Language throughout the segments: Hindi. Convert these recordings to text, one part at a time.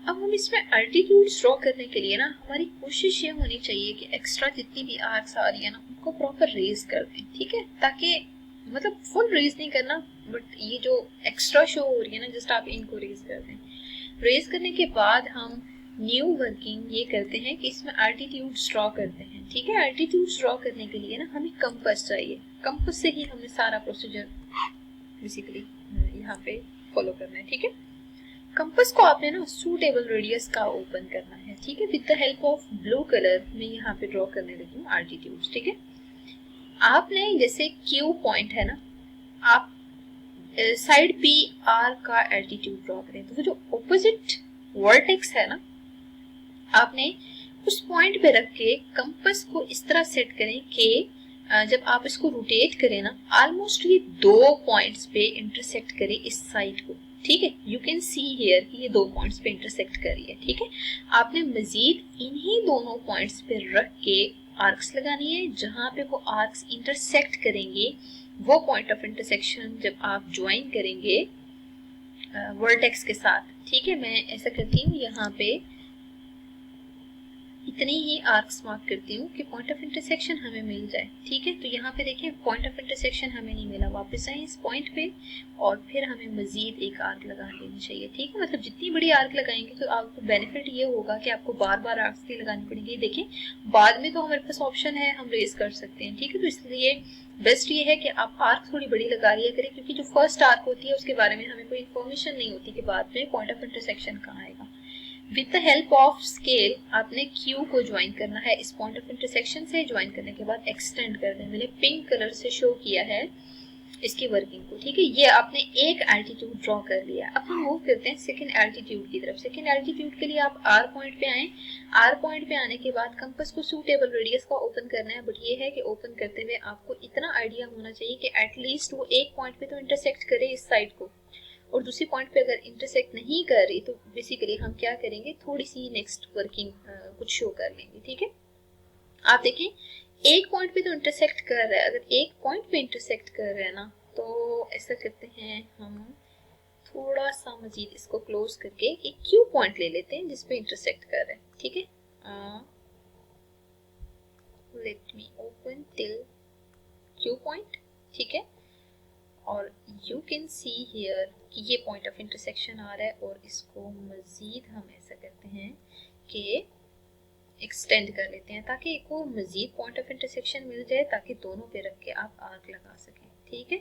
अब हम इसमें एल्टीट्यूड ड्रॉ करने के लिए ना हमारी कोशिश ये होनी चाहिए कि एक्स्ट्रा जितनी भी आर्क्स आ रही है ना उनको प्रॉपर रेज कर दें, ठीक है, ताकि मतलब फुल रेज नहीं करना, बट ये जो एक्स्ट्रा शो हो रही है ना जस्ट आप इनको रेज कर दें। रेज करने के बाद हम न्यू वर्किंग ये करते हैं कि इसमें एल्टीट्यूड ड्रॉ करते हैं, ठीक है। एल्टीट्यूड ड्रॉ करने के लिए ना हमें कंपास चाहिए, कंपास से ही हमें सारा प्रोसीजर बेसिकली यहाँ पे फॉलो करना है, ठीक है। कंपास को आपने ना सूटेबल रेडियस का ओपन करना है, ठीक है, with the help of blue colour में यहाँ पे ड्रॉ करने लगी हूँ एल्टीट्यूड, ठीक है। आपने जैसे क्यू पॉइंट है ना, आप साइड पी आर का एल्टीट्यूड ड्रॉ करें, तो वो जो ऑपोजिट वर्टेक्स है ना, आपने उस पॉइंट पे रख के कंपास को इस तरह सेट करें कि जब आप इसको रोटेट करें ना ऑलमोस्ट ये 2 पॉइंट्स पे इंटरसेक्ट करे इस साइड को, ठीक है। यू कैन सी हियर कि ये 2 पॉइंट्स पे इंटरसेक्ट कर रही है, ठीक है। आपने मजीद इन्हीं दोनों पॉइंट्स पे रख के आर्क्स लगानी है, जहां पे वो आर्क्स इंटरसेक्ट करेंगे वो पॉइंट ऑफ इंटरसेक्शन जब आप ज्वाइन करेंगे वर्टेक्स के साथ, ठीक है। मैं ऐसा करती हूँ यहाँ पे इतने ही आर्क्स मार्क करती हूँ कि पॉइंट ऑफ इंटरसेक्शन हमें मिल जाए, ठीक है। तो यहाँ पे देखिए पॉइंट ऑफ इंटरसेक्शन हमें नहीं मिला, वापस आए इस पॉइंट पे और फिर हमें मजीद एक आर्क लगा लेनी चाहिए, ठीक है। मतलब जितनी बड़ी आर्क लगाएंगे तो आपको बेनिफिट ये होगा कि आपको बार बार आर्क्स की लगानी पड़ेगी। देखिए बाद में तो हमारे पास ऑप्शन है हम रेज कर सकते हैं, ठीक है। तो इसलिए बेस्ट ये है कि आप आर्क थोड़ी बड़ी लगा लिया करें, क्योंकि जो फर्स्ट आर्क होती है उसके बारे में हमें कोई इन्फॉर्मेशन नहीं होती कि बाद में पॉइंट ऑफ इंटरसेक्शन कहाँ आएगा। With the help of scale आपने क्यू को ज्वाइन करना है, इस पॉइंट ऑफ इंटरसेक्शन से ज्वाइन करने के बाद एक्सटेंड कर दें। मैंने पिंक कलर से शो किया है इसकी वर्किंग को, ठीक है। ये आपने एक एल्टीट्यूड ड्रॉ कर लिया। अब हम मूव करते हैं सेकंड एल्टीट्यूड की तरफ। सेकंड एल्टीट्यूड के लिए आप आर पॉइंट पे आए। आर पॉइंट पे आने के बाद कंपास को सूटेबल रेडियस का ओपन करना है, बट ये है कि ओपन करते हुए आपको इतना आइडिया होना चाहिए कि एटलीस्ट वो एक पॉइंट पे तो इंटरसेक्ट करे इस साइड को, और दूसरी पॉइंट पे अगर इंटरसेक्ट नहीं कर रही तो बेसिकली हम क्या करेंगे, थोड़ी सी नेक्स्ट वर्किंग कुछ शो कर लेंगे, ठीक है। आप देखें एक पॉइंट पे तो इंटरसेक्ट कर रहा है, अगर एक पॉइंट पे इंटरसेक्ट कर रहा है ना तो ऐसा करते हैं हम थोड़ा सा मजीद इसको क्लोज करके एक क्यू पॉइंट ले लेते हैं जिसपे इंटरसेक्ट कर रहा है, ठीक है। Let me open till Q point, ठीक है। और यू कैन सी हियर कि ये पॉइंट ऑफ इंटरसेक्शन आ रहा है, और इसको मजीद हम ऐसा करते हैं कि एक्सटेंड कर लेते हैं ताकि एक और मजीद पॉइंट ऑफ इंटरसेक्शन मिल जाए, ताकि दोनों पे रख के आप आर्क लगा सकें, ठीक है।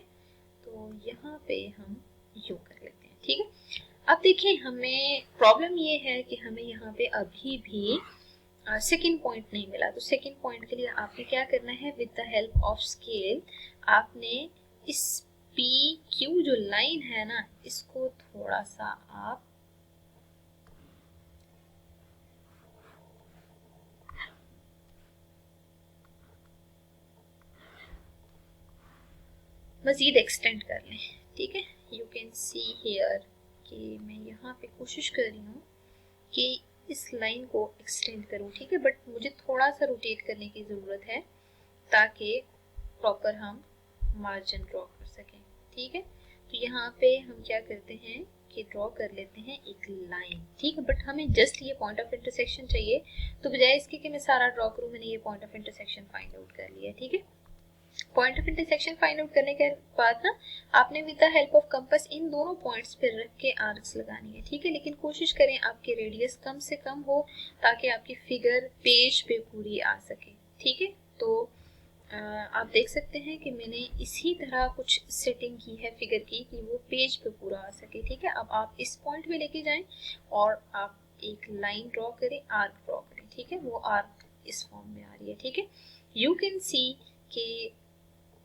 तो यहाँ पे हम यू कर लेते हैं, ठीक है। अब देखिए हमें प्रॉब्लम ये है कि हमें यहाँ पे अभी भी सेकेंड पॉइंट नहीं मिला। तो सेकेंड पॉइंट के लिए आपने क्या करना है, with the help of scale आपने इस पी क्यू जो लाइन है ना इसको थोड़ा सा आप मजीद एक्सटेंड कर लें, ठीक है। यू कैन सी हियर कि मैं यहाँ पे कोशिश कर रही हूँ कि इस लाइन को एक्सटेंड करूँ, ठीक है, बट मुझे थोड़ा सा रोटेट करने की ज़रूरत है ताकि प्रॉपर हम मार्जिन ड्रॉ कर सकें, ठीक है। तो यहाँ पे हम क्या करते हैं कि ड्रॉ कर लेते हैं एक लाइन, ठीक है, बट हमें जस्ट ये पॉइंट ऑफ इंटरसेक्शन चाहिए, तो बजाय इसके कि मैं सारा ड्रॉ करूँ मैंने ये point of intersection find out कर लिया, ठीक है। Point of intersection find out करने के बाद ना आपने with the help of compass इन दोनों पॉइंट्स पे रख के आर्क्स लगानी है, ठीक है। लेकिन कोशिश करें आपके रेडियस कम से कम हो ताकि आपकी फिगर पेज पे पूरी आ सके, ठीक है। तो आप देख सकते हैं कि मैंने इसी तरह कुछ सेटिंग की है फिगर की कि वो पेज पे पूरा आ सके, ठीक है। अब आप इस पॉइंट पे लेके जाएं और आप एक लाइन ड्रॉ करें, आर्क ड्रॉ करें, ठीक है। वो आर्क इस फॉर्म में आ रही है, ठीक है। यू कैन सी कि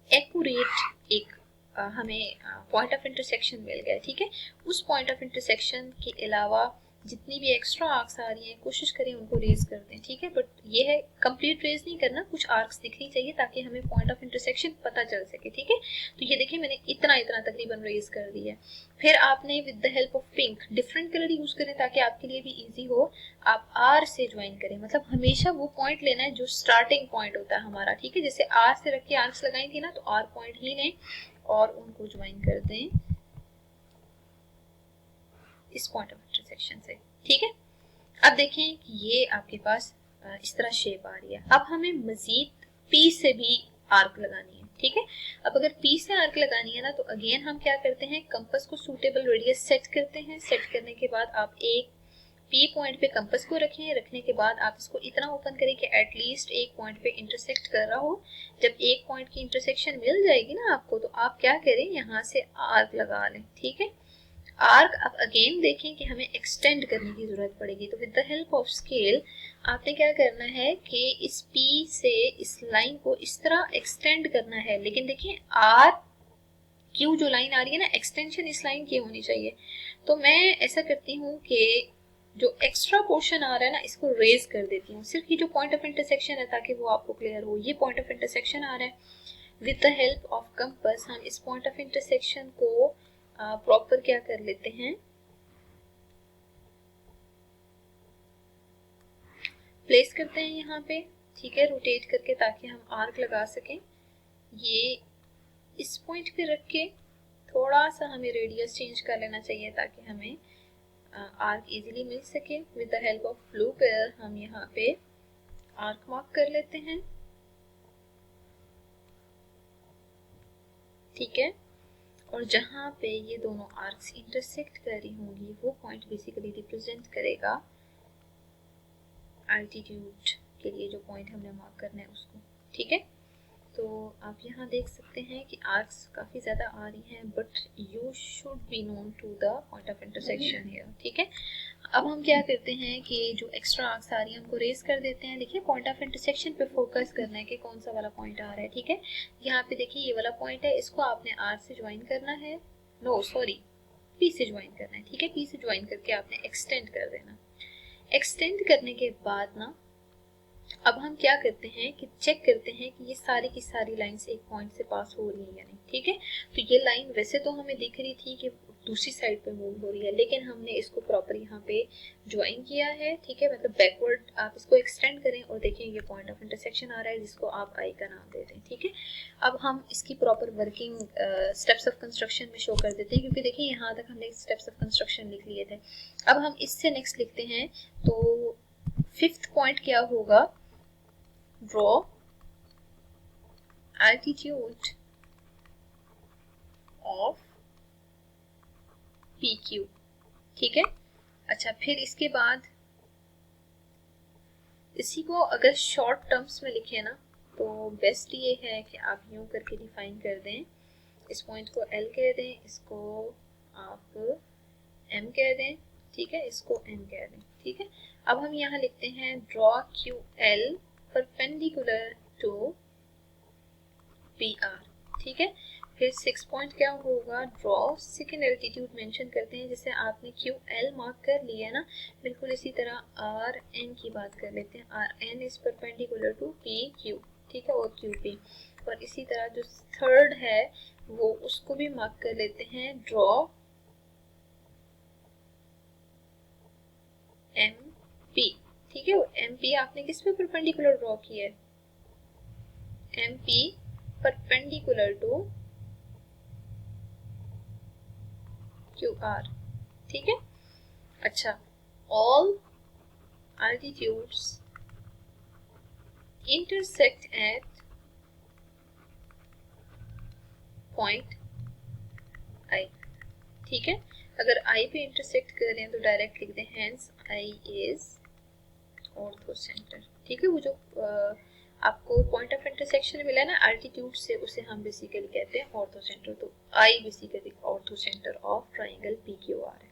एक्यूरेट एक हमें पॉइंट ऑफ इंटरसेक्शन मिल गया, ठीक है। उस पॉइंट ऑफ इंटरसेक्शन के अलावा जितनी भी एक्स्ट्रा आर्क्स आ रही हैं कोशिश करें उनको रेज कर दें, ठीक है। बट ये है कंप्लीट रेज नहीं करना, कुछ आर्क्स दिखनी चाहिए ताकि हमें पॉइंट ऑफ इंटरसेक्शन पता चल सके, ठीक है। तो ये देखिए मैंने इतना इतना तकरीबन रेज कर दिया। फिर आपने with the help of pink different colour use करें ताकि आपके लिए भी इजी हो। आप आर से ज्वाइन करें, मतलब हमेशा वो पॉइंट लेना है जो स्टार्टिंग पॉइंट होता है हमारा, ठीक है। जैसे आर से रख के आर्क्स लगाई थी ना, तो आर पॉइंट ही लें और उनको ज्वाइन कर दें इस पॉइंट ऑफ इंटरसेक्शन से, ठीक है। अब देखें कि ये आपके पास इस तरह शेप आ रही है। अब हमें मजीद पी से भी आर्क लगानी है, ठीक है। अब अगर पी से आर्क लगानी है ना, तो अगेन हम क्या करते हैं, कंपास को सूटेबल रेडियस सेट करते हैं। सेट करने के बाद आप एक पी पॉइंट पे कंपास को रखें। रखने के बाद आप इसको इतना ओपन करें कि एटलीस्ट एक पॉइंट पे इंटरसेक्ट कर रहा हो। जब एक पॉइंट की इंटरसेक्शन मिल जाएगी ना आपको, तो आप क्या करें, यहाँ से आर्क लगा लें, ठीक है। आर्क अब अगेन देखें कि हमें एक्सटेंड करने की जरूरत पड़ेगी, तो with the help of scale आपने क्या करना है कि इस P से इस लाइन को इस तरह एक्सटेंड करना है। लेकिन देखिए आर क्यू जो लाइन आ रही है ना, एक्सटेंशन इस लाइन की होनी चाहिए। तो मैं ऐसा करती हूँ कि जो एक्स्ट्रा पोर्शन आ रहा है ना, इसको रेज कर देती हूँ, सिर्फ ये जो पॉइंट ऑफ इंटरसेक्शन है, ताकि वो आपको क्लियर हो। ये पॉइंट ऑफ इंटरसेक्शन आ रहा है, with the help of compass हम इस पॉइंट ऑफ इंटरसेक्शन को प्रॉपर क्या कर लेते हैं, प्लेस करते हैं यहाँ पे, ठीक है, रोटेट करके, ताकि हम आर्क लगा सकें। ये इस पॉइंट पे रख के थोड़ा सा हमें रेडियस चेंज कर लेना चाहिए, ताकि हमें आर्क इजीली मिल सके। With the help of blue colour हम यहाँ पे आर्क मार्क कर लेते हैं, ठीक है। और जहाँ पे ये दोनों आर्क्स इंटरसेक्ट कर रही होंगी, वो पॉइंट बेसिकली रिप्रेजेंट करेगा एल्टीट्यूड के लिए जो पॉइंट हमने मार्क करना है उसको, ठीक है। तो आप यहाँ देख सकते हैं कि आर्क्स काफ़ी ज़्यादा आ रही हैं, but you should be known to the point of intersection here, ठीक है। अब हम क्या करते हैं कि जो एक्स्ट्रा आर्क्स आ रही हैं उनको रेस कर देते हैं। देखिए पॉइंट ऑफ इंटरसेक्शन पे फोकस करना है कि कौन सा वाला पॉइंट आ रहा है, ठीक है। यहाँ पे देखिए ये वाला पॉइंट है, इसको आपने आर से ज्वाइन करना है, नो सॉरी पी से ज्वाइन करना है, ठीक है। पी से ज्वाइन करके आपने एक्सटेंड कर देना। एक्सटेंड करने के बाद ना, अब हम क्या करते हैं कि चेक करते हैं कि ये सारी की सारी लाइंस एक पॉइंट से पास हो रही है या नहीं, ठीक है। तो ये लाइन वैसे तो हमें दिख रही थी कि दूसरी साइड पे मूव हो रही है, लेकिन हमने इसको प्रॉपर यहाँ पे ज्वाइन किया है, ठीक है। मतलब बैकवर्ड आप इसको एक्सटेंड करें और देखें ये पॉइंट ऑफ इंटरसेक्शन आ रहा है, जिसको आप आई का नाम दे दें, ठीक है। अब हम इसकी proper working steps of construction में शो कर देते हैं, क्योंकि देखिए यहाँ तक हमने स्टेप्स ऑफ कंस्ट्रक्शन लिख लिए थे। अब हम इससे नेक्स्ट लिखते हैं, तो फिफ्थ पॉइंट क्या होगा, draw altitude of PQ, ठीक है। अच्छा, फिर इसके बाद इसी को अगर शॉर्ट टर्म्स में लिखे ना, तो बेस्ट ये है कि आप यूं करके डिफाइन कर दें। इस पॉइंट को L कह दें, इसको आप M कह दें, ठीक है, इसको N कह दें, ठीक है। अब हम यहाँ लिखते हैं draw QL perpendicular to PR, ठीक है। फिर 6 पॉइंट क्या होगा, ड्रॉ सेकेंड एल्टीट्यूड मेंशन करते हैं। जैसे आपने QL मार्क कर लिया है ना, बिल्कुल इसी तरह RN की बात कर लेते हैं। RN is perpendicular to PQ, ठीक है, और QP। और इसी तरह जो थर्ड है वो उसको भी मार्क कर लेते हैं, ड्रॉ MP, ठीक है। MP आपने किस पे परपेंडिकुलर ड्रॉ किया है, MP परपेंडिकुलर टू QR, ठीक है। अच्छा, all altitudes intersect at point I, ठीक है। अगर I पे इंटरसेक्ट कर रहे हैं तो डायरेक्ट लिख दें hence I is ortho centre, ठीक है। वो जो आपको पॉइंट ऑफ इंटरसेक्शन मिला है ना अल्टीट्यूड से, उसे हम बेसिकली कहते हैं ऑर्थो सेंटर। तो I basically ortho centre of triangle PQR है।